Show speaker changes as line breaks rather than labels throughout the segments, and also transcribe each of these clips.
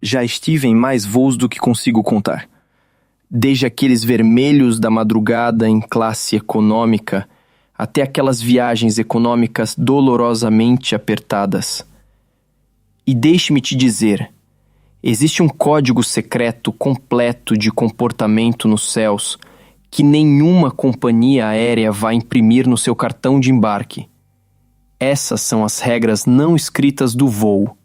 Já estive em mais voos do que consigo contar. Desde aqueles vermelhos da madrugada em classe econômica até aquelas viagens econômicas dolorosamente apertadas. E deixe-me te dizer, existe um código secreto completo de comportamento nos céus que nenhuma companhia aérea vai imprimir no seu cartão de embarque. Essas são as regras não escritas do voo.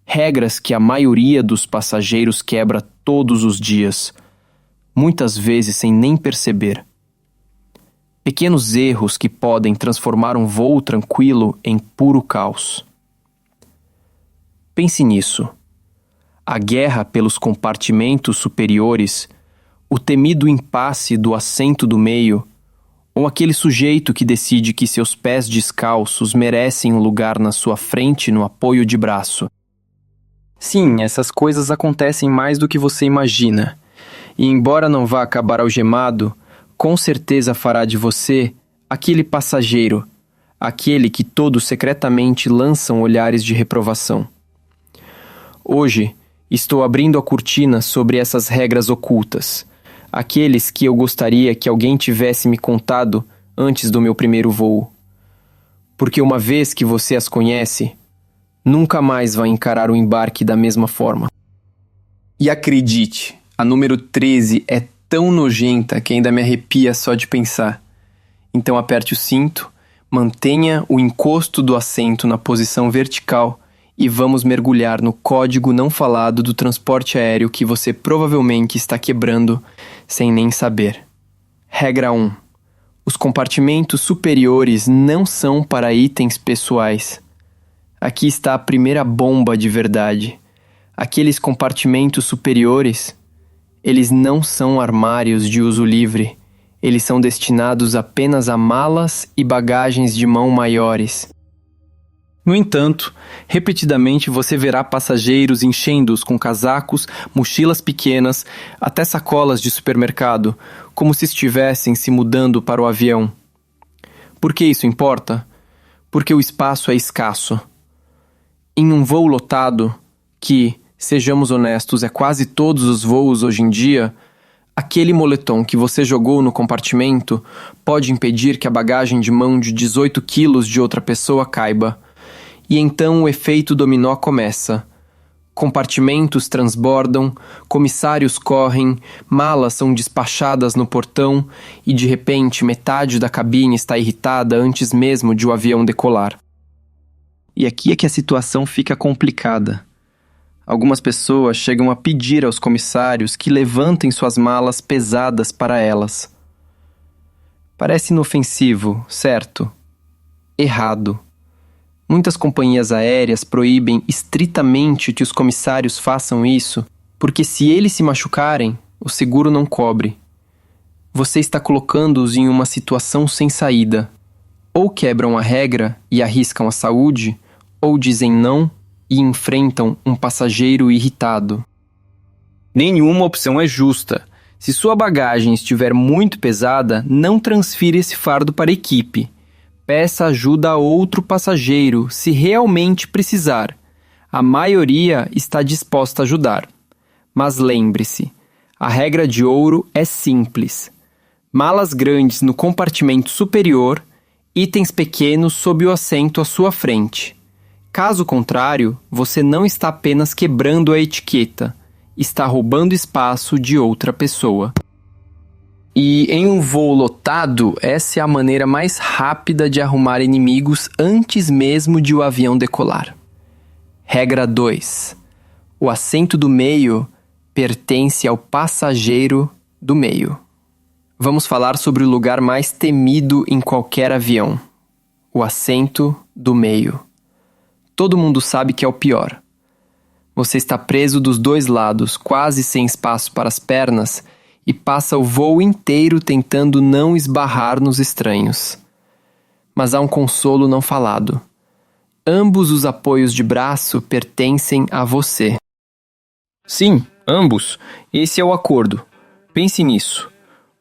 Regras que a maioria dos passageiros quebra todos os dias, muitas vezes sem nem perceber. Pequenos erros que podem transformar um voo tranquilo em puro caos. Pense nisso. A guerra pelos compartimentos superiores, o temido impasse do assento do meio, ou aquele sujeito que decide que seus pés descalços merecem um lugar na sua frente no apoio de braço. Sim, essas coisas acontecem mais do que você imagina. E embora não vá acabar algemado, com certeza fará de você aquele passageiro, aquele que todos secretamente lançam olhares de reprovação. Hoje, estou abrindo a cortina sobre essas regras ocultas, aqueles que eu gostaria que alguém tivesse me contado antes do meu primeiro voo. Porque uma vez que você as conhece, nunca mais vai encarar o embarque da mesma forma. E acredite, a número 13 é tão nojenta que ainda me arrepia só de pensar. Então aperte o cinto, mantenha o encosto do assento na posição vertical e vamos mergulhar no código não falado do transporte aéreo que você provavelmente está quebrando sem nem saber. Regra 1. Os compartimentos superiores não são para itens pessoais. Aqui está a primeira bomba de verdade. Aqueles compartimentos superiores, eles não são armários de uso livre. Eles são destinados apenas a malas e bagagens de mão maiores. No entanto, repetidamente você verá passageiros enchendo-os com casacos, mochilas pequenas, até sacolas de supermercado, como se estivessem se mudando para o avião. Por que isso importa? Porque o espaço é escasso. Em um voo lotado, que, sejamos honestos, é quase todos os voos hoje em dia, aquele moletom que você jogou no compartimento pode impedir que a bagagem de mão de 18 quilos de outra pessoa caiba. E então o efeito dominó começa. Compartimentos transbordam, comissários correm, malas são despachadas no portão e de repente metade da cabine está irritada antes mesmo de o avião decolar. E aqui é que a situação fica complicada. Algumas pessoas chegam a pedir aos comissários que levantem suas malas pesadas para elas. Parece inofensivo, certo? Errado. Muitas companhias aéreas proíbem estritamente que os comissários façam isso, porque se eles se machucarem, o seguro não cobre. Você está colocando-os em uma situação sem saída. Ou quebram a regra e arriscam a saúde, ou dizem não e enfrentam um passageiro irritado. Nenhuma opção é justa. Se sua bagagem estiver muito pesada, não transfira esse fardo para a equipe. Peça ajuda a outro passageiro, se realmente precisar. A maioria está disposta a ajudar. Mas lembre-se, a regra de ouro é simples. Malas grandes no compartimento superior, itens pequenos sob o assento à sua frente. Caso contrário, você não está apenas quebrando a etiqueta, está roubando espaço de outra pessoa. E em um voo lotado, essa é a maneira mais rápida de arrumar inimigos antes mesmo de o avião decolar. Regra 2. O assento do meio pertence ao passageiro do meio. Vamos falar sobre o lugar mais temido em qualquer avião. O assento do meio. Todo mundo sabe que é o pior. Você está preso dos dois lados, quase sem espaço para as pernas, e passa o voo inteiro tentando não esbarrar nos estranhos. Mas há um consolo não falado. Ambos os apoios de braço pertencem a você. Sim, ambos. Esse é o acordo. Pense nisso.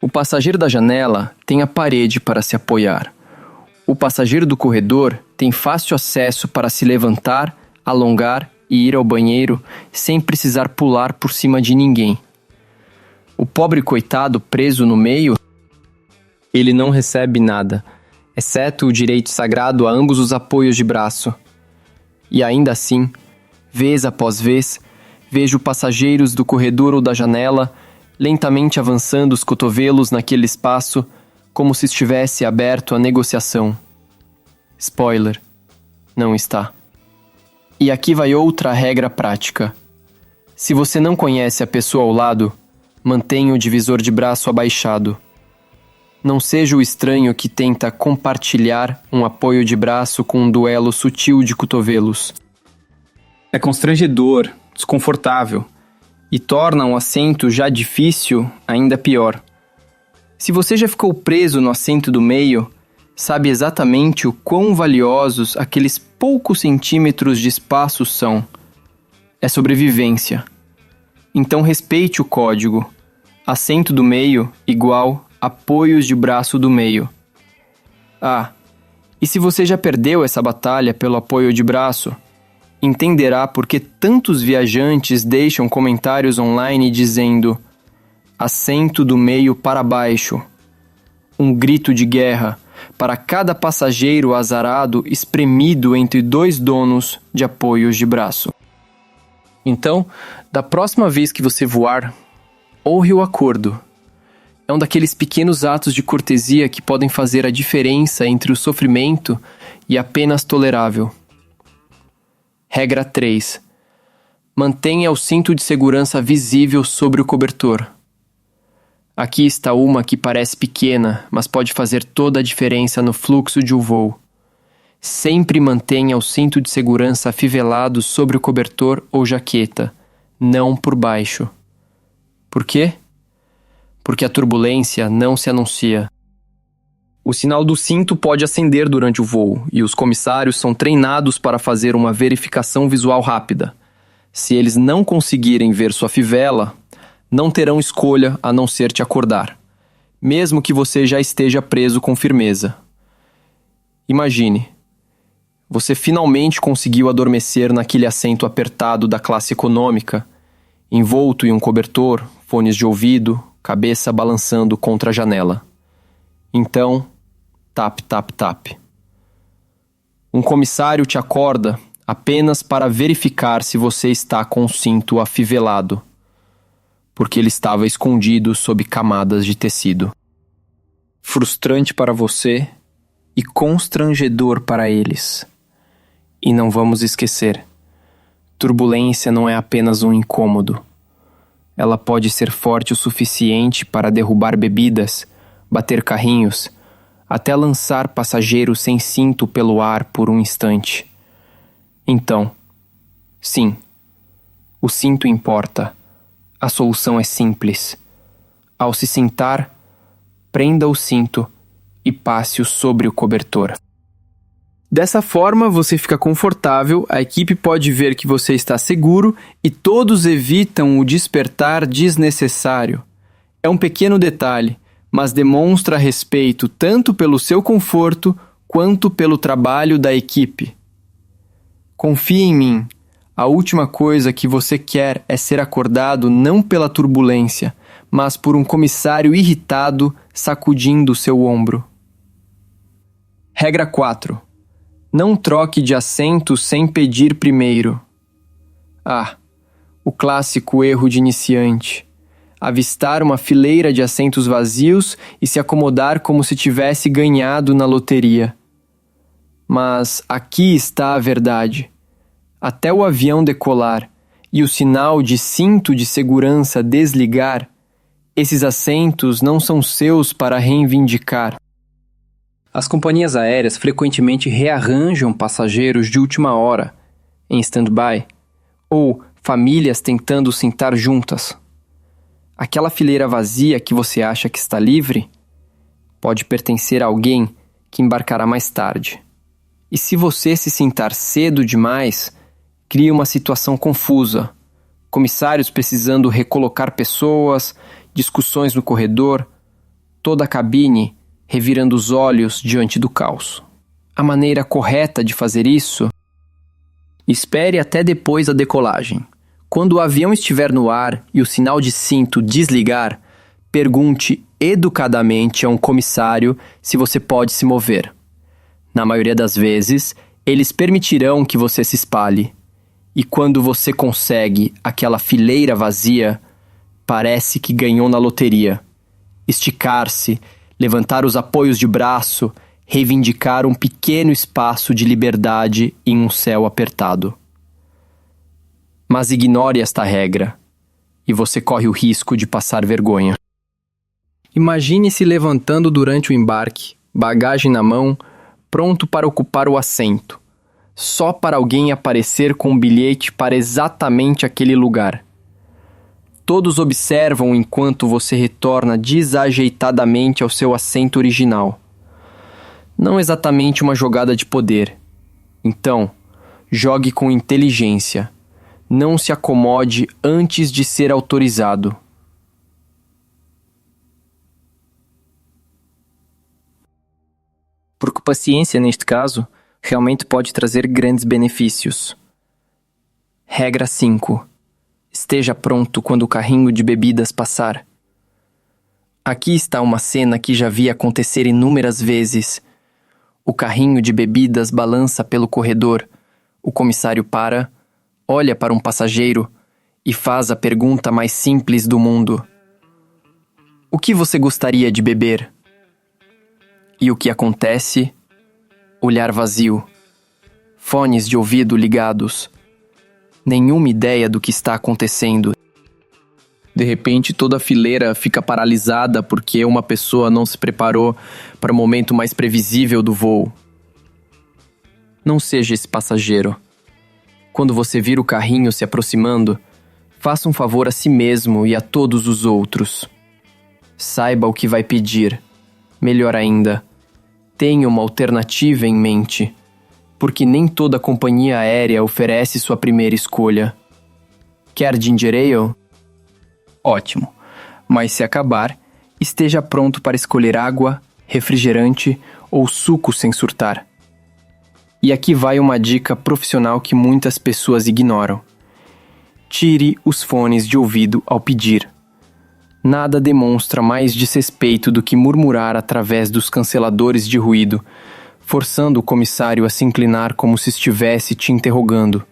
O passageiro da janela tem a parede para se apoiar. O passageiro do corredor tem fácil acesso para se levantar, alongar e ir ao banheiro sem precisar pular por cima de ninguém. O pobre coitado preso no meio, ele não recebe nada, exceto o direito sagrado a ambos os apoios de braço. E ainda assim, vez após vez, vejo passageiros do corredor ou da janela lentamente avançando os cotovelos naquele espaço como se estivesse aberto à negociação. Spoiler, não está. E aqui vai outra regra prática. Se você não conhece a pessoa ao lado, mantenha o divisor de braço abaixado. Não seja o estranho que tenta compartilhar um apoio de braço com um duelo sutil de cotovelos. É constrangedor, desconfortável e torna um assento já difícil ainda pior. Se você já ficou preso no assento do meio, sabe exatamente o quão valiosos aqueles poucos centímetros de espaço são. É sobrevivência. Então respeite o código. Assento do meio igual apoios de braço do meio. Ah, e se você já perdeu essa batalha pelo apoio de braço, entenderá por que tantos viajantes deixam comentários online dizendo assento do meio para baixo. Um grito de guerra para cada passageiro azarado espremido entre dois donos de apoios de braço. Então, da próxima vez que você voar, honre o acordo. É um daqueles pequenos atos de cortesia que podem fazer a diferença entre o sofrimento e apenas tolerável. Regra 3. Mantenha o cinto de segurança visível sobre o cobertor. Aqui está uma que parece pequena, mas pode fazer toda a diferença no fluxo de um voo. Sempre mantenha o cinto de segurança afivelado sobre o cobertor ou jaqueta, não por baixo. Por quê? Porque a turbulência não se anuncia. O sinal do cinto pode acender durante o voo e os comissários são treinados para fazer uma verificação visual rápida. Se eles não conseguirem ver sua fivela, não terão escolha a não ser te acordar, mesmo que você já esteja preso com firmeza. Imagine, você finalmente conseguiu adormecer naquele assento apertado da classe econômica, envolto em um cobertor, fones de ouvido, cabeça balançando contra a janela. Então, tap, tap, tap. Um comissário te acorda apenas para verificar se você está com o cinto afivelado, porque ele estava escondido sob camadas de tecido. Frustrante para você e constrangedor para eles. E não vamos esquecer, turbulência não é apenas um incômodo. Ela pode ser forte o suficiente para derrubar bebidas, bater carrinhos, até lançar passageiros sem cinto pelo ar por um instante. Então, sim, o cinto importa. A solução é simples. Ao se sentar, prenda o cinto e passe-o sobre o cobertor. Dessa forma, você fica confortável, a equipe pode ver que você está seguro e todos evitam o despertar desnecessário. É um pequeno detalhe, mas demonstra respeito tanto pelo seu conforto quanto pelo trabalho da equipe. Confie em mim. A última coisa que você quer é ser acordado não pela turbulência, mas por um comissário irritado sacudindo seu ombro. Regra 4. Não troque de assento sem pedir primeiro. Ah, o clássico erro de iniciante. Avistar uma fileira de assentos vazios e se acomodar como se tivesse ganhado na loteria. Mas aqui está a verdade. Até o avião decolar e o sinal de cinto de segurança desligar, esses assentos não são seus para reivindicar. As companhias aéreas frequentemente rearranjam passageiros de última hora, em stand-by, ou famílias tentando sentar juntas. Aquela fileira vazia que você acha que está livre pode pertencer a alguém que embarcará mais tarde. E se você se sentar cedo demais, cria uma situação confusa. Comissários precisando recolocar pessoas, discussões no corredor, toda a cabine revirando os olhos diante do caos. A maneira correta de fazer isso Espere até depois da decolagem. Quando o avião estiver no ar e o sinal de cinto desligar, pergunte educadamente a um comissário se você pode se mover. Na maioria das vezes, eles permitirão que você se espalhe. E quando você consegue aquela fileira vazia, parece que ganhou na loteria. Esticar-se, levantar os apoios de braço, reivindicar um pequeno espaço de liberdade em um céu apertado. Mas ignore esta regra, e você corre o risco de passar vergonha. Imagine-se levantando durante o embarque, bagagem na mão, pronto para ocupar o assento, só para alguém aparecer com um bilhete para exatamente aquele lugar. Todos observam enquanto você retorna desajeitadamente ao seu assento original. Não exatamente uma jogada de poder. Então, jogue com inteligência. Não se acomode antes de ser autorizado. Porque paciência, neste caso, realmente pode trazer grandes benefícios. Regra 5. Esteja pronto quando o carrinho de bebidas passar. Aqui está uma cena que já vi acontecer inúmeras vezes. O carrinho de bebidas balança pelo corredor. O comissário para, olha para um passageiro e faz a pergunta mais simples do mundo. O que você gostaria de beber? E o que acontece? Olhar vazio. Fones de ouvido ligados. Nenhuma ideia do que está acontecendo. De repente, toda a fileira fica paralisada porque uma pessoa não se preparou para o momento mais previsível do voo. Não seja esse passageiro. Quando você vir o carrinho se aproximando, faça um favor a si mesmo e a todos os outros. Saiba o que vai pedir. Melhor ainda, tenha uma alternativa em mente, porque nem toda companhia aérea oferece sua primeira escolha. Quer ginger ale? Ótimo, mas se acabar, esteja pronto para escolher água, refrigerante ou suco sem surtar. E aqui vai uma dica profissional que muitas pessoas ignoram. Tire os fones de ouvido ao pedir. Nada demonstra mais desrespeito do que murmurar através dos canceladores de ruído, forçando o comissário a se inclinar como se estivesse te interrogando.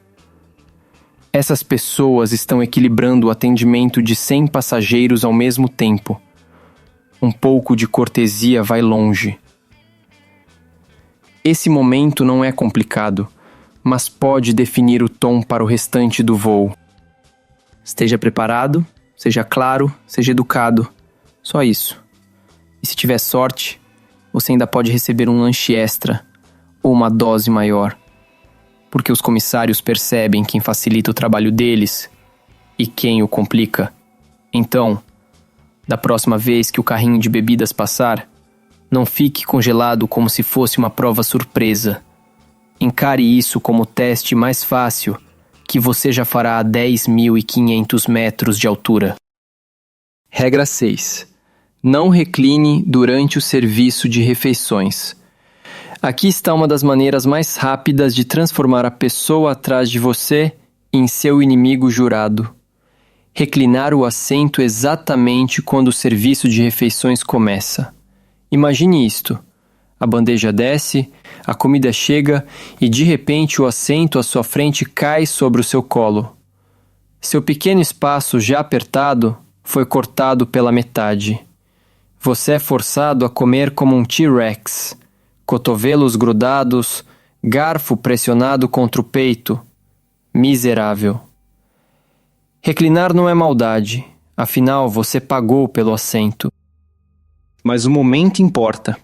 Essas pessoas estão equilibrando o atendimento de 100 passageiros ao mesmo tempo. Um pouco de cortesia vai longe. Esse momento não é complicado, mas pode definir o tom para o restante do voo. Esteja preparado, seja claro, seja educado. Só isso. E se tiver sorte, você ainda pode receber um lanche extra ou uma dose maior. Porque os comissários percebem quem facilita o trabalho deles e quem o complica. Então, da próxima vez que o carrinho de bebidas passar, não fique congelado como se fosse uma prova surpresa. Encare isso como o teste mais fácil que você já fará a 10.500 metros de altura. Regra 6. Não recline durante o serviço de refeições. Aqui está uma das maneiras mais rápidas de transformar a pessoa atrás de você em seu inimigo jurado. Reclinar o assento exatamente quando o serviço de refeições começa. Imagine isto. A bandeja desce, a comida chega e de repente o assento à sua frente cai sobre o seu colo. Seu pequeno espaço já apertado foi cortado pela metade. Você é forçado a comer como um T-Rex. Cotovelos grudados, garfo pressionado contra o peito. Miserável. Reclinar não é maldade, afinal você pagou pelo assento. Mas o momento importa.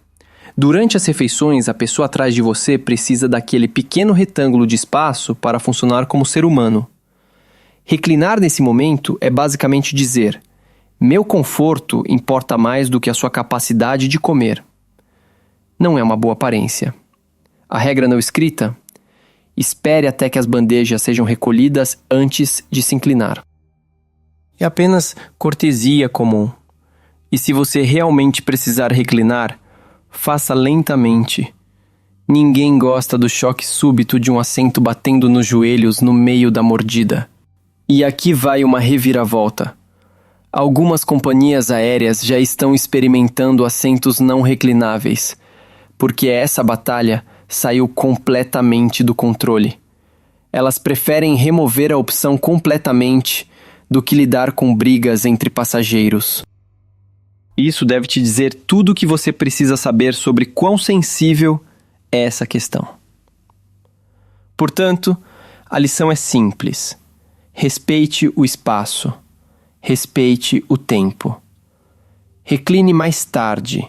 Durante as refeições, a pessoa atrás de você precisa daquele pequeno retângulo de espaço para funcionar como ser humano. Reclinar nesse momento é basicamente dizer: meu conforto importa mais do que a sua capacidade de comer. Não é uma boa aparência. A regra não escrita? Espere até que as bandejas sejam recolhidas antes de se inclinar. É apenas cortesia comum. E se você realmente precisar reclinar, faça lentamente. Ninguém gosta do choque súbito de um assento batendo nos joelhos no meio da mordida. E aqui vai uma reviravolta. Algumas companhias aéreas já estão experimentando assentos não reclináveis, porque essa batalha saiu completamente do controle. Elas preferem remover a opção completamente do que lidar com brigas entre passageiros. Isso deve te dizer tudo o que você precisa saber sobre quão sensível é essa questão. Portanto, a lição é simples. Respeite o espaço. Respeite o tempo. Recline mais tarde,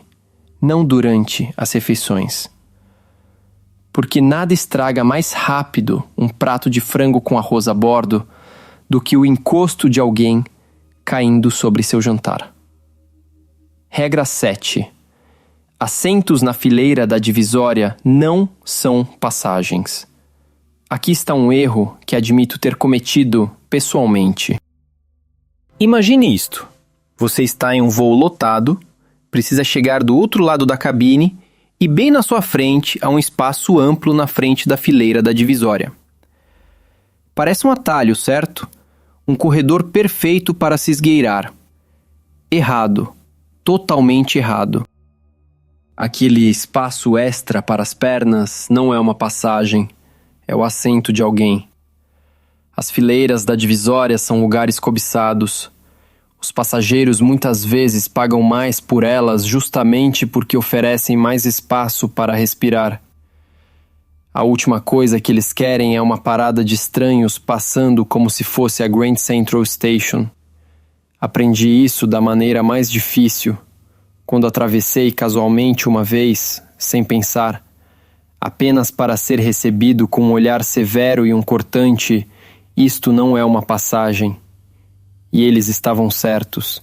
não durante as refeições. Porque nada estraga mais rápido um prato de frango com arroz a bordo do que o encosto de alguém caindo sobre seu jantar. Regra 7. Assentos na fileira da divisória não são passagens. Aqui está um erro que admito ter cometido pessoalmente. Imagine isto. Você está em um voo lotado, precisa chegar do outro lado da cabine e bem na sua frente há um espaço amplo na frente da fileira da divisória. Parece um atalho, certo? Um corredor perfeito para se esgueirar. Errado. Totalmente errado. Aquele espaço extra para as pernas não é uma passagem, é o assento de alguém. As fileiras da divisória são lugares cobiçados. Os passageiros muitas vezes pagam mais por elas justamente porque oferecem mais espaço para respirar. A última coisa que eles querem é uma parada de estranhos passando como se fosse a Grand Central Station. Aprendi isso da maneira mais difícil, quando atravessei casualmente uma vez, sem pensar, apenas para ser recebido com um olhar severo e um cortante: isto não é uma passagem. E eles estavam certos.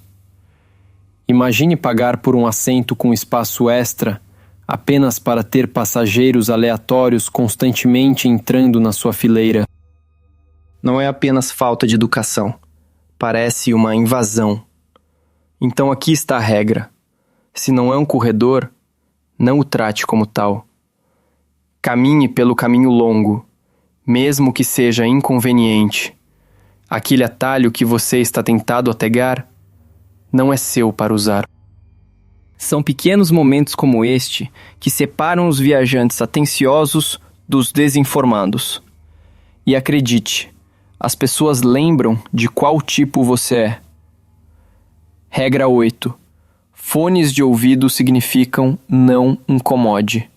Imagine pagar por um assento com espaço extra apenas para ter passageiros aleatórios constantemente entrando na sua fileira. Não é apenas falta de educação. Parece uma invasão. Então aqui está a regra. Se não é um corredor, não o trate como tal. Caminhe pelo caminho longo, mesmo que seja inconveniente. Aquele atalho que você está tentado a pegar não é seu para usar. São pequenos momentos como este que separam os viajantes atenciosos dos desinformados. E acredite, as pessoas lembram de qual tipo você é. Regra 8. Fones de ouvido significam não incomode.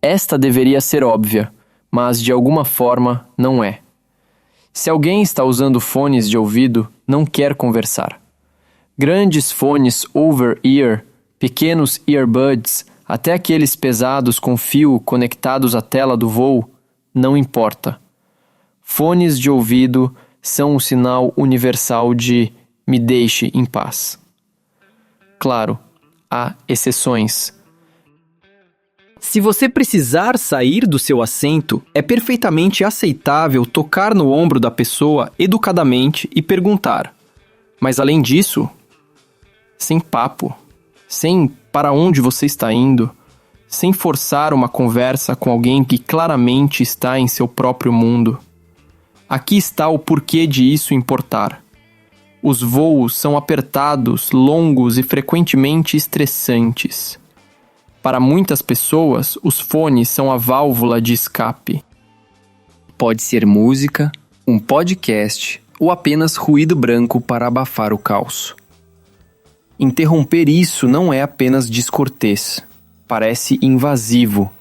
Esta deveria ser óbvia, mas de alguma forma não é. Se alguém está usando fones de ouvido, não quer conversar. Grandes fones over-ear, pequenos earbuds, até aqueles pesados com fio conectados à tela do voo, não importa. Fones de ouvido são um sinal universal de me deixe em paz. Claro, há exceções. Se você precisar sair do seu assento, é perfeitamente aceitável tocar no ombro da pessoa educadamente e perguntar. Mas além disso, sem papo, sem para onde você está indo, sem forçar uma conversa com alguém que claramente está em seu próprio mundo. Aqui está o porquê de isso importar. Os voos são apertados, longos e frequentemente estressantes. Para muitas pessoas, os fones são a válvula de escape. Pode ser música, um podcast ou apenas ruído branco para abafar o caos. Interromper isso não é apenas descortês, parece invasivo,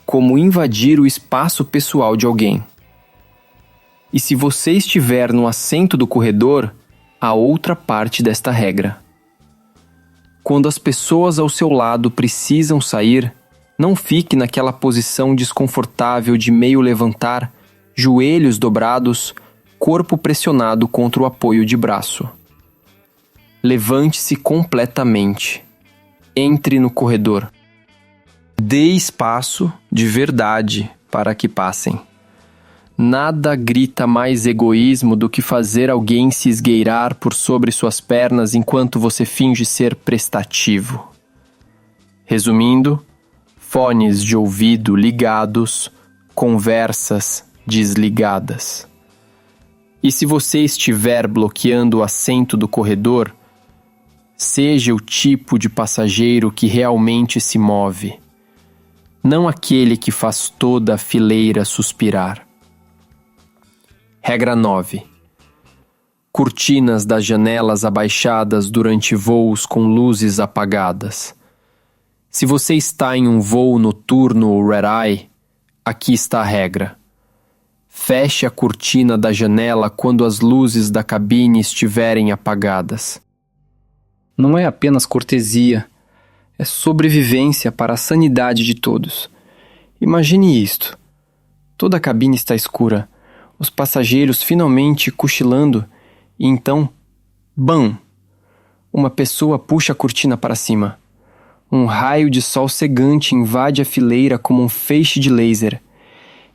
como invadir o espaço pessoal de alguém. E se você estiver no assento do corredor, há outra parte desta regra. Quando as pessoas ao seu lado precisam sair, não fique naquela posição desconfortável de meio levantar, joelhos dobrados, corpo pressionado contra o apoio de braço. Levante-se completamente. Entre no corredor. Dê espaço de verdade para que passem. Nada grita mais egoísmo do que fazer alguém se esgueirar por sobre suas pernas enquanto você finge ser prestativo. Resumindo, fones de ouvido ligados, conversas desligadas. E se você estiver bloqueando o assento do corredor, seja o tipo de passageiro que realmente se move, não aquele que faz toda a fileira suspirar. Regra 9. Cortinas das janelas abaixadas durante voos com luzes apagadas. Se você está em um voo noturno ou red-eye, aqui está a regra. Feche a cortina da janela quando as luzes da cabine estiverem apagadas. Não é apenas cortesia, é sobrevivência para a sanidade de todos. Imagine isto. Toda a cabine está escura, os passageiros finalmente cochilando, e então, bam! Uma pessoa puxa a cortina para cima. Um raio de sol cegante invade a fileira como um feixe de laser.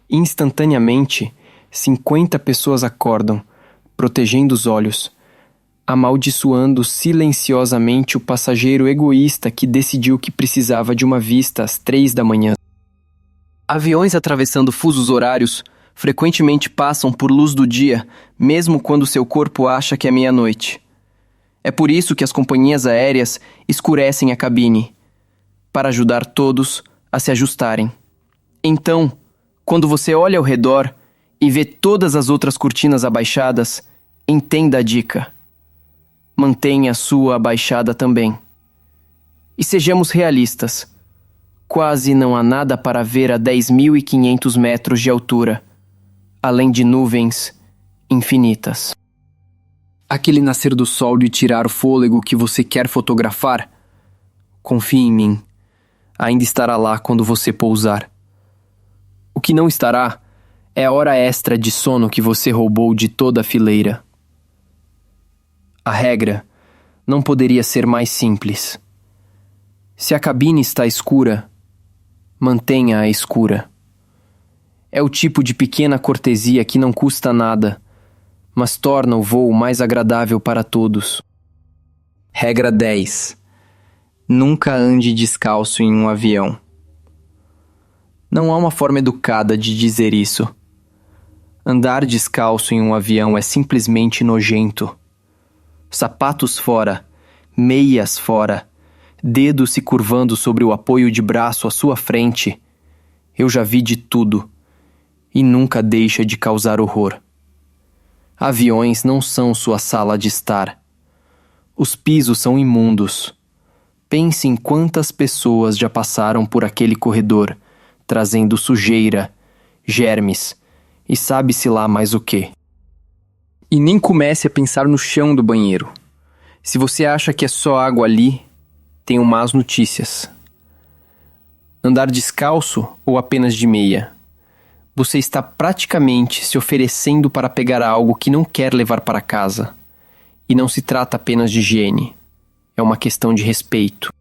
Instantaneamente, 50 pessoas acordam, protegendo os olhos, amaldiçoando silenciosamente o passageiro egoísta que decidiu que precisava de uma vista às 3 da manhã. Aviões atravessando fusos horários frequentemente passam por luz do dia, mesmo quando seu corpo acha que é meia-noite. É por isso que as companhias aéreas escurecem a cabine, para ajudar todos a se ajustarem. Então, quando você olha ao redor e vê todas as outras cortinas abaixadas, entenda a dica. Mantenha a sua abaixada também. E sejamos realistas. Quase não há nada para ver a 10.500 metros de altura, além de nuvens infinitas. Aquele nascer do sol de tirar o fôlego que você quer fotografar? Confie em mim. Ainda estará lá quando você pousar. O que não estará é a hora extra de sono que você roubou de toda a fileira. A regra não poderia ser mais simples. Se a cabine está escura, mantenha-a escura. É o tipo de pequena cortesia que não custa nada, mas torna o voo mais agradável para todos. Regra 10. Nunca ande descalço em um avião. Não há uma forma educada de dizer isso. Andar descalço em um avião é simplesmente nojento. Sapatos fora, meias fora, dedos se curvando sobre o apoio de braço à sua frente. Eu já vi de tudo. E nunca deixa de causar horror. Aviões não são sua sala de estar. Os pisos são imundos. Pense em quantas pessoas já passaram por aquele corredor, trazendo sujeira, germes e sabe-se lá mais o quê. E nem comece a pensar no chão do banheiro. Se você acha que é só água ali, tenho más notícias. Andar descalço ou apenas de meia? Você está praticamente se oferecendo para pegar algo que não quer levar para casa. E não se trata apenas de higiene. É uma questão de respeito.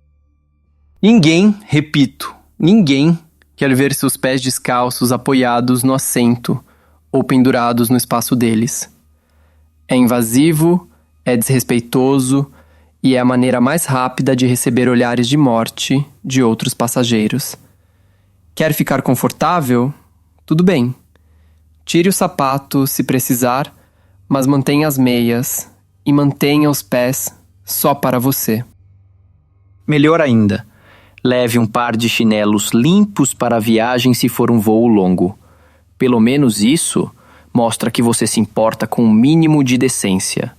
Ninguém, repito, ninguém quer ver seus pés descalços apoiados no assento ou pendurados no espaço deles. É invasivo, é desrespeitoso e é a maneira mais rápida de receber olhares de morte de outros passageiros. Quer ficar confortável? Tudo bem. Tire o sapato se precisar, mas mantenha as meias e mantenha os pés só para você. Melhor ainda, leve um par de chinelos limpos para a viagem se for um voo longo. Pelo menos isso mostra que você se importa com o mínimo de decência.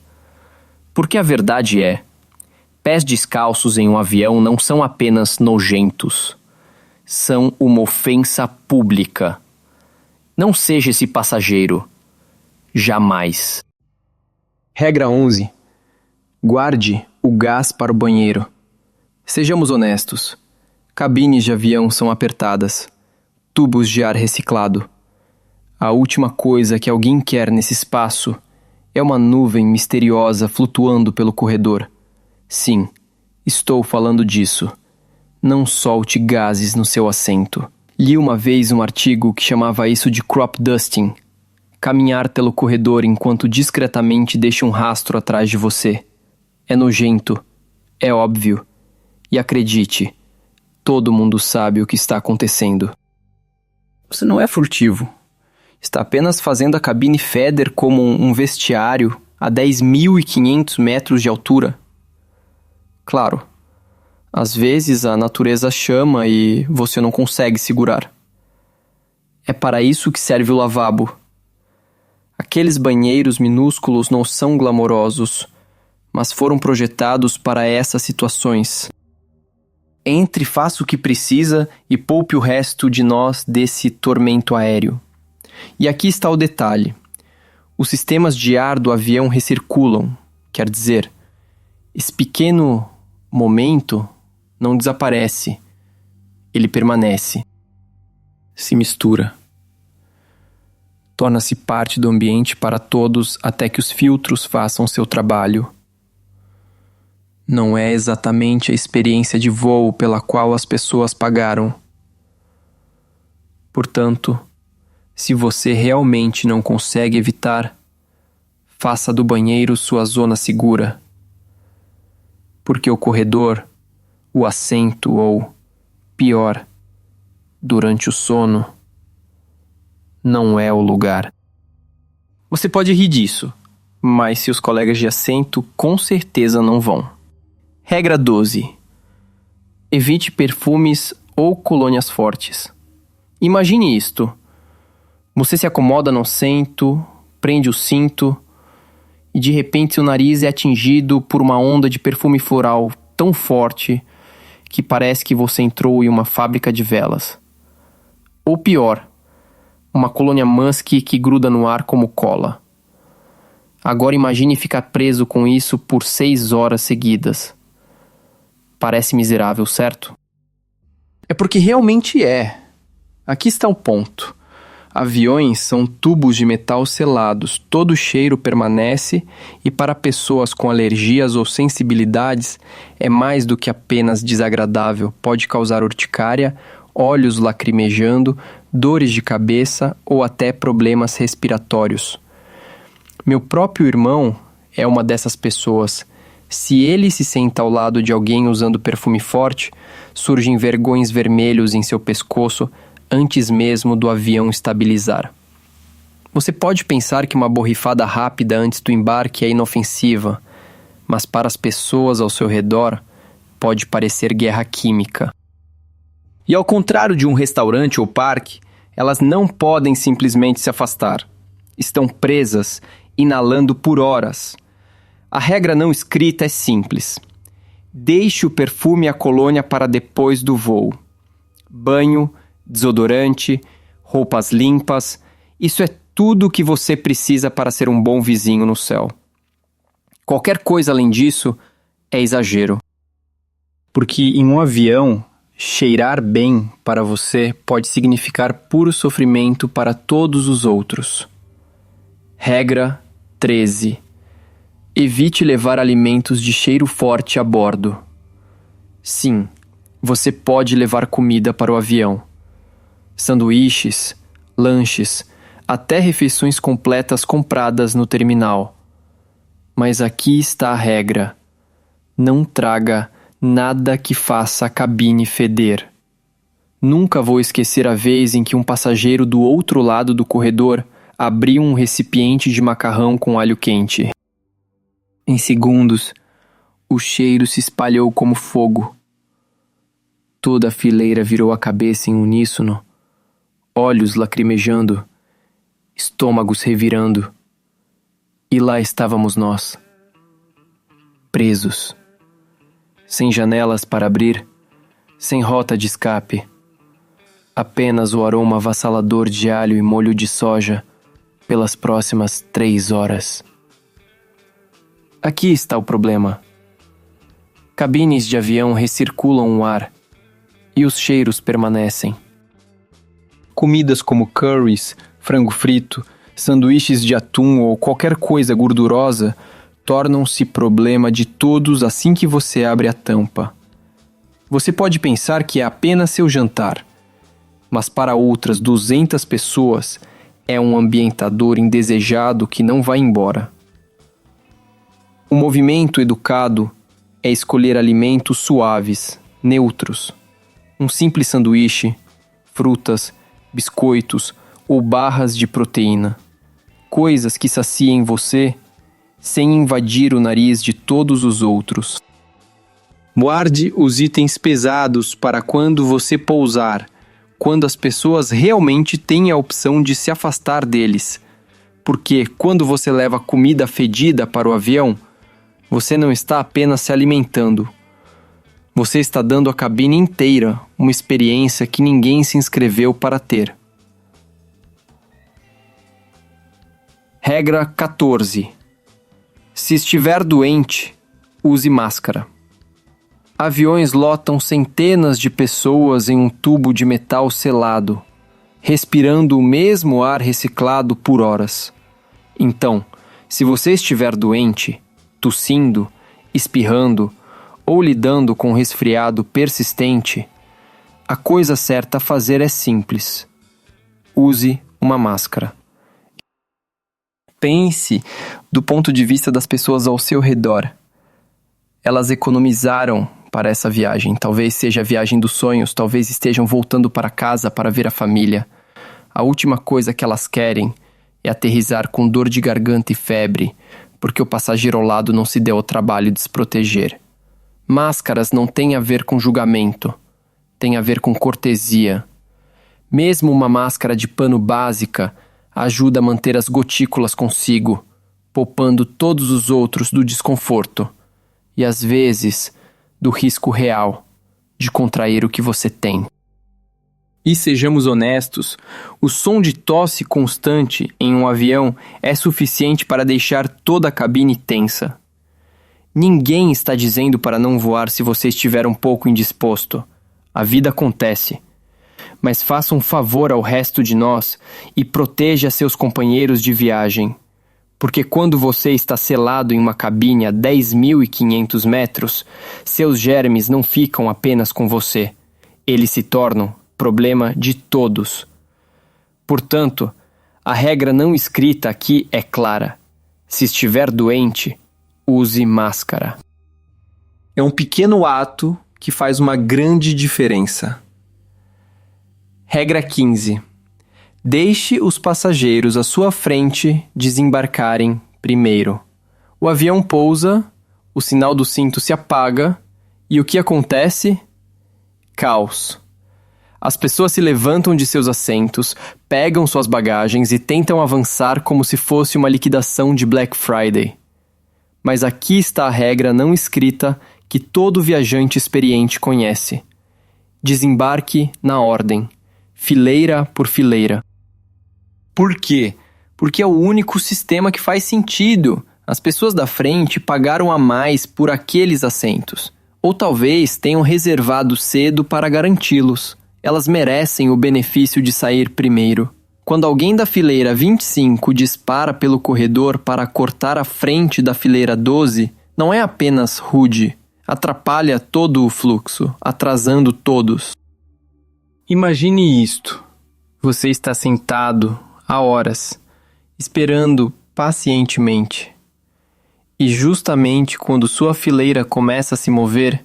Porque a verdade é, pés descalços em um avião não são apenas nojentos. São uma ofensa pública. Não seja esse passageiro. Jamais. Regra 11. Guarde o gás para o banheiro. Sejamos honestos. Cabines de avião são apertadas. Tubos de ar reciclado. A última coisa que alguém quer nesse espaço é uma nuvem misteriosa flutuando pelo corredor. Sim, estou falando disso. Não solte gases no seu assento. Li uma vez um artigo que chamava isso de crop dusting. Caminhar pelo corredor enquanto discretamente deixa um rastro atrás de você. É nojento. É óbvio. E acredite, Todo mundo sabe o que está acontecendo. Você não é furtivo. Está apenas fazendo a cabine feder como um vestiário a 10.500 metros de altura. Claro, às vezes a natureza chama e você não consegue segurar. É para isso que serve o lavabo. Aqueles banheiros minúsculos não são glamourosos, mas foram projetados para essas situações. Entre, faça o que precisa e poupe o resto de nós desse tormento aéreo. E aqui está o detalhe. Os sistemas de ar do avião recirculam, quer dizer, esse pequeno momento não desaparece, ele permanece, se mistura. Torna-se parte do ambiente para todos até que os filtros façam seu trabalho. Não é exatamente a experiência de voo pela qual as pessoas pagaram. Portanto, se você realmente não consegue evitar, faça do banheiro sua zona segura. Porque o corredor, o assento ou, pior, durante o sono, não é o lugar. Você pode rir disso, mas seus colegas de assento com certeza não vão. Regra 12. Evite perfumes ou colônias fortes. Imagine isto. Você se acomoda no assento, prende o cinto e de repente seu nariz é atingido por uma onda de perfume floral tão forte que parece que você entrou em uma fábrica de velas. Ou pior, uma colônia musk que gruda no ar como cola. Agora imagine ficar preso com isso por 6 horas seguidas. Parece miserável, certo? É porque realmente é. Aqui está o ponto. Aviões são tubos de metal selados, todo o cheiro permanece e para pessoas com alergias ou sensibilidades é mais do que apenas desagradável, pode causar urticária, olhos lacrimejando, dores de cabeça ou até problemas respiratórios. Meu próprio irmão é uma dessas pessoas. Se ele se senta ao lado de alguém usando perfume forte, surgem vergões vermelhos em seu pescoço antes mesmo do avião estabilizar. Você pode pensar que uma borrifada rápida antes do embarque é inofensiva, mas para as pessoas ao seu redor pode parecer guerra química. E ao contrário de um restaurante ou parque, elas não podem simplesmente se afastar. Estão presas, inalando por horas. A regra não escrita é simples. Deixe o perfume e a colônia para depois do voo. Banho, desodorante, roupas limpas, isso é tudo o que você precisa para ser um bom vizinho no céu. Qualquer coisa além disso é exagero. Porque em um avião, cheirar bem para você pode significar puro sofrimento para todos os outros. Regra 13. Evite levar alimentos de cheiro forte a bordo. Sim, você pode levar comida para o avião. Sanduíches, lanches, até refeições completas compradas no terminal. Mas aqui está a regra. Não traga nada que faça a cabine feder. Nunca vou esquecer a vez em que um passageiro do outro lado do corredor abriu um recipiente de macarrão com alho quente. Em segundos, o cheiro se espalhou como fogo. Toda a fileira virou a cabeça em uníssono, olhos lacrimejando, estômagos revirando. E lá estávamos nós, presos, sem janelas para abrir, sem rota de escape, apenas o aroma avassalador de alho e molho de soja pelas próximas 3 horas. Aqui está o problema. Cabines de avião recirculam o ar e os cheiros permanecem. Comidas como curries, frango frito, sanduíches de atum ou qualquer coisa gordurosa tornam-se problema de todos assim que você abre a tampa. Você pode pensar que é apenas seu jantar, mas para outras 200 pessoas é um ambientador indesejado que não vai embora. O movimento educado é escolher alimentos suaves, neutros. Um simples sanduíche, frutas, biscoitos ou barras de proteína. Coisas que saciem você sem invadir o nariz de todos os outros. Guarde os itens pesados para quando você pousar, quando as pessoas realmente têm a opção de se afastar deles. Porque quando você leva comida fedida para o avião, você não está apenas se alimentando. Você está dando à cabine inteira uma experiência que ninguém se inscreveu para ter. Regra 14. Se estiver doente, use máscara. Aviões lotam centenas de pessoas em um tubo de metal selado, respirando o mesmo ar reciclado por horas. Então, se você estiver doente, tossindo, espirrando ou lidando com resfriado persistente, a coisa certa a fazer é simples. Use uma máscara. Pense do ponto de vista das pessoas ao seu redor. Elas economizaram para essa viagem. Talvez seja a viagem dos sonhos, talvez estejam voltando para casa para ver a família. A última coisa que elas querem é aterrissar com dor de garganta e febre, porque o passageiro ao lado não se deu ao trabalho de se proteger. Máscaras não têm a ver com julgamento, tem a ver com cortesia. Mesmo uma máscara de pano básica ajuda a manter as gotículas consigo, poupando todos os outros do desconforto e, às vezes, do risco real de contrair o que você tem. E sejamos honestos, o som de tosse constante em um avião é suficiente para deixar toda a cabine tensa. Ninguém está dizendo para não voar se você estiver um pouco indisposto. A vida acontece. Mas faça um favor ao resto de nós e proteja seus companheiros de viagem. Porque quando você está selado em uma cabine a 10.500 metros, seus germes não ficam apenas com você. Eles se tornam problema de todos. Portanto, a regra não escrita aqui é clara. Se estiver doente, use máscara. É um pequeno ato que faz uma grande diferença. Regra 15. Deixe os passageiros à sua frente desembarcarem primeiro. O avião pousa, o sinal do cinto se apaga e o que acontece? Caos. As pessoas se levantam de seus assentos, pegam suas bagagens e tentam avançar como se fosse uma liquidação de Black Friday. Mas aqui está a regra não escrita que todo viajante experiente conhece. Desembarque na ordem, fileira por fileira. Por quê? Porque é o único sistema que faz sentido. As pessoas da frente pagaram a mais por aqueles assentos. Ou talvez tenham reservado cedo para garanti-los. Elas merecem o benefício de sair primeiro. Quando alguém da fileira 25 dispara pelo corredor para cortar a frente da fileira 12, não é apenas rude, atrapalha todo o fluxo, atrasando todos. Imagine isto. Você está sentado há horas, esperando pacientemente. E justamente quando sua fileira começa a se mover,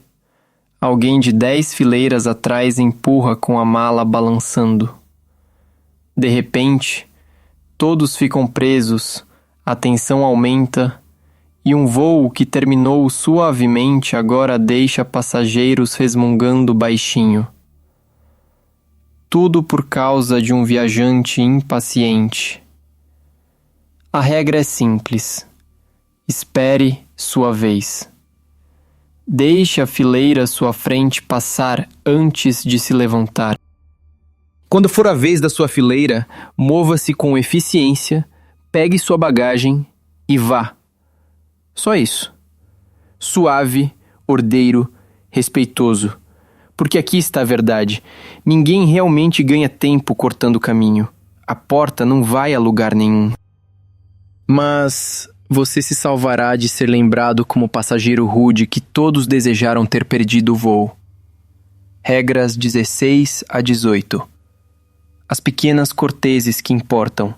alguém de 10 fileiras atrás empurra com a mala balançando. De repente, todos ficam presos, a tensão aumenta e um voo que terminou suavemente agora deixa passageiros resmungando baixinho. Tudo por causa de um viajante impaciente. A regra é simples. Espere sua vez. Deixe a fileira à sua frente passar antes de se levantar. Quando for a vez da sua fileira, mova-se com eficiência, pegue sua bagagem e vá. Só isso. Suave, ordeiro, respeitoso. Porque aqui está a verdade. Ninguém realmente ganha tempo cortando o caminho. A porta não vai a lugar nenhum. Mas você se salvará de ser lembrado como o passageiro rude que todos desejaram ter perdido o voo. Regras 16 a 18. As pequenas corteses que importam.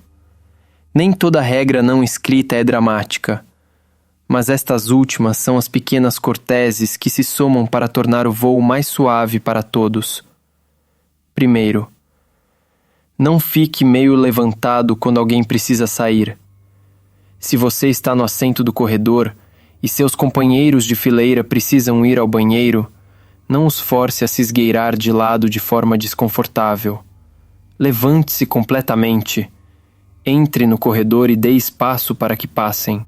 Nem toda regra não escrita é dramática, mas estas últimas são as pequenas corteses que se somam para tornar o voo mais suave para todos. Primeiro, não fique meio levantado quando alguém precisa sair. Se você está no assento do corredor e seus companheiros de fileira precisam ir ao banheiro, não os force a se esgueirar de lado de forma desconfortável. Levante-se completamente. Entre no corredor e dê espaço para que passem.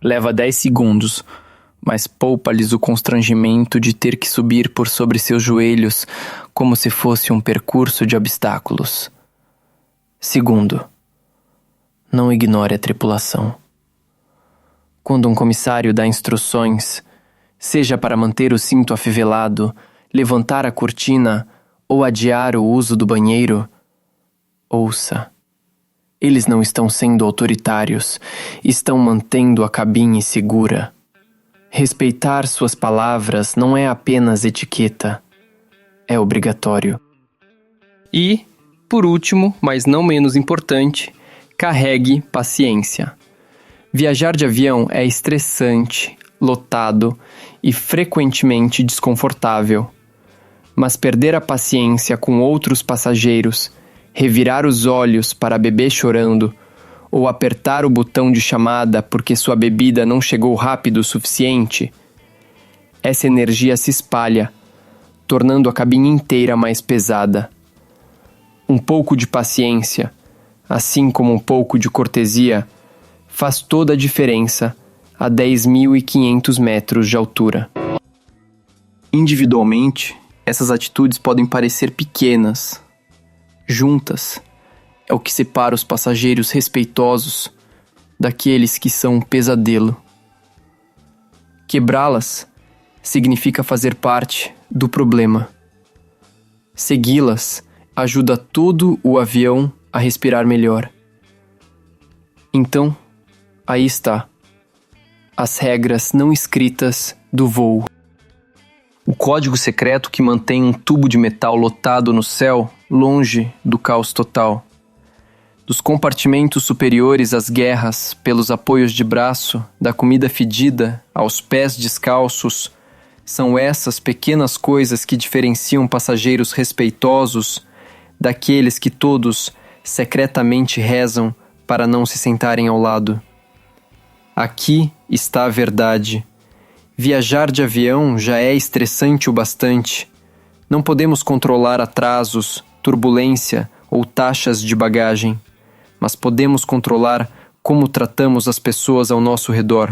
Leva 10 segundos, mas poupa-lhes o constrangimento de ter que subir por sobre seus joelhos como se fosse um percurso de obstáculos. Segundo, não ignore a tripulação. Quando um comissário dá instruções, seja para manter o cinto afivelado, levantar a cortina ou adiar o uso do banheiro, ouça. Eles não estão sendo autoritários, estão mantendo a cabine segura. Respeitar suas palavras não é apenas etiqueta, é obrigatório. E, por último, mas não menos importante, carregue paciência. Viajar de avião é estressante, lotado e frequentemente desconfortável. Mas perder a paciência com outros passageiros, revirar os olhos para bebê chorando ou apertar o botão de chamada porque sua bebida não chegou rápido o suficiente, essa energia se espalha, tornando a cabine inteira mais pesada. Um pouco de paciência, assim como um pouco de cortesia, faz toda a diferença a 10.500 metros de altura. Individualmente, essas atitudes podem parecer pequenas. Juntas, é o que separa os passageiros respeitosos daqueles que são um pesadelo. Quebrá-las significa fazer parte do problema. Segui-las ajuda todo o avião a respirar melhor. Então, aí está. As regras não escritas do voo. O código secreto que mantém um tubo de metal lotado no céu, longe do caos total. Dos compartimentos superiores às guerras, pelos apoios de braço, da comida fedida aos pés descalços, são essas pequenas coisas que diferenciam passageiros respeitosos daqueles que todos secretamente rezam para não se sentarem ao lado. Aqui está a verdade. Viajar de avião já é estressante o bastante. Não podemos controlar atrasos, turbulência ou taxas de bagagem, mas podemos controlar como tratamos as pessoas ao nosso redor.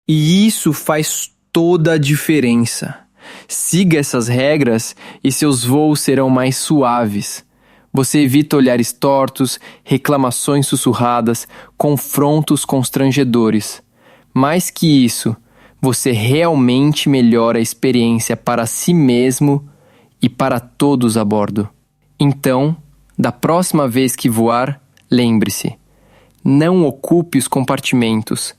E isso faz toda a diferença. Siga essas regras e seus voos serão mais suaves. Você evita olhares tortos, reclamações sussurradas, confrontos constrangedores. Mais que isso, você realmente melhora a experiência para si mesmo e para todos a bordo. Então, da próxima vez que voar, lembre-se, não ocupe os compartimentos.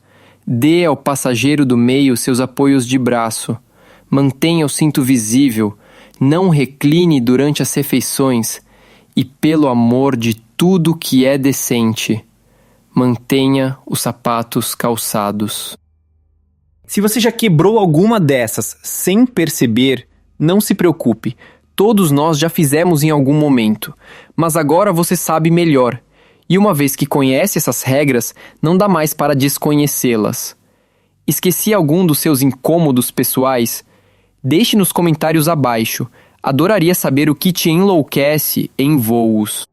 Dê ao passageiro do meio seus apoios de braço. Mantenha o cinto visível. Não recline durante as refeições. E, pelo amor de tudo que é decente, mantenha os sapatos calçados. Se você já quebrou alguma dessas sem perceber, não se preocupe. Todos nós já fizemos em algum momento, mas agora você sabe melhor. E uma vez que conhece essas regras, não dá mais para desconhecê-las. Esqueci algum dos seus incômodos pessoais? Deixe nos comentários abaixo. Adoraria saber o que te enlouquece em voos.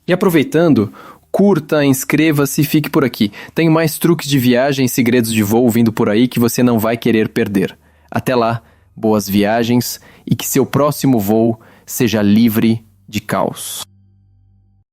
E aproveitando, curta, inscreva-se e fique por aqui. Tenho mais truques de viagem e segredos de voo vindo por aí que você não vai querer perder. Até lá, boas viagens e que seu próximo voo seja livre de caos.